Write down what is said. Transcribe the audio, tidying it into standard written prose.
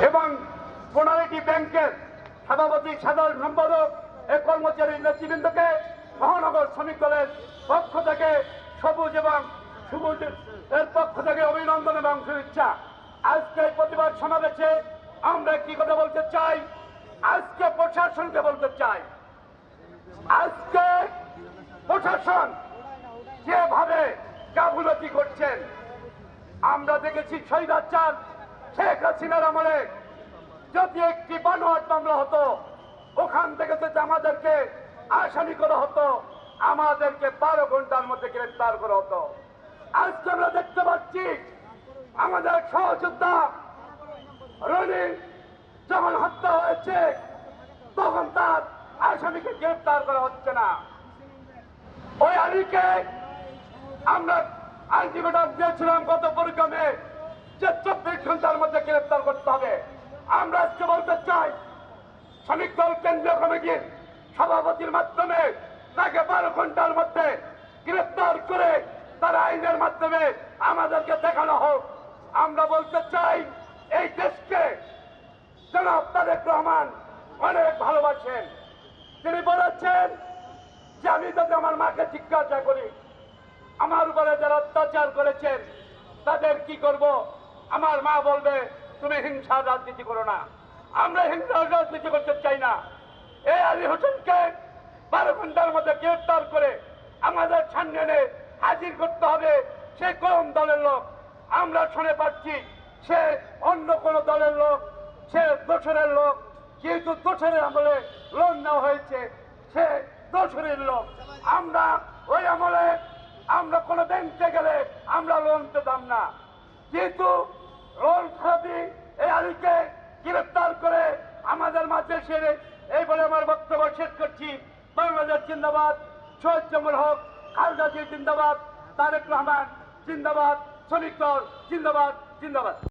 এবং 15টি ব্যাংকের সভাপতি সাধারণ সম্পাদক এই কর্মচারী নেতৃবৃন্দকে মহানগর শ্রমিক দলের পক্ষ থেকে সবুজ এবং সবুজ এর পক্ষ থেকে অভিনন্দন এবং শুভেচ্ছা। আজকে এই প্রতিবাদ সমাবেশে আমরা কি কথা বলতে চাই, আজকে প্রশাসনকে বলতে চাই, আজকে প্রশাসন যেভাবে গাফিলতি করছেন আমরা দেখেছি স্বৈরাচার শেখ হাসিনার আমলে যদি একটি বানোয়াট মামলা হতো ওখান থেকে যদি আমাদেরকে আসামি করা হতো আমাদেরকে 12 ঘন্টার মধ্যে গ্রেফতার করা হতো। আজকে আমরা দেখতে পাচ্ছি আমাদের সহযোদ্ধা রনি যখন হত্যা হয়েছে তখন তার আসামিকে গ্রেফতার করা হচ্ছে না। ওই আলীকে আমরা আলটিমেটাম দিয়েছিলাম গত পরিক্রমে যে 24 ঘন্টার মধ্যে গ্রেফতার করতে হবে। আমরা আজকে বলতে চাই শ্রমিক দল কেন্দ্রীয় কমিটির সভাপতির মাধ্যমে তাকে 12 ঘন্টার মধ্যে গ্রেফতার করে তার আইনের মাধ্যমে আমাদেরকে দেখানো হোক। আমরা বলতে চাই এই দেশকে জনাব তারেক রহমান অনেক ভালোবাসেন। তিনি বলেছেন যে আমি যদি আমার মাকে জিজ্ঞাসা করি আমার উপরে যারা অত্যাচার করেছেন তাদের কি করব, আমার মা বলবে তুমি হিংসার রাজনীতি করো না। আমরা হিংসার রাজনীতি করতে চাই না। এই আলী হোসেনকে 12 ঘন্টার মধ্যে গ্রেফতার করে আমাদের সামনে এনে হাজির করতে হবে। সে কোন দলের লোক আমরা শুনে পাচ্ছি, সে অন্য কোন দলের লোক, সে দোসরের লোক। যেহেতু দোসরের আমলে লোন নেওয়া হয়েছে সে দোসরের লোক। আমরা ওই আমলে আমরা কোনো ব্যাংকে গেলে আমরা লোন পেতাম না। যেহেতু লোন খারাপি এই আলীকে গ্রেফতার করে আমাদের মাঝে সেরে এই বলে আমার বক্তব্য শেষ করছি। বাংলাদেশ জিন্দাবাদ, শহীদ জামুল হক, খালেদা জিয়া জিন্দাবাদ, তারেক রহমান জিন্দাবাদ, শ্রমিক দল জিন্দাবাদ জিন্দাবাদ।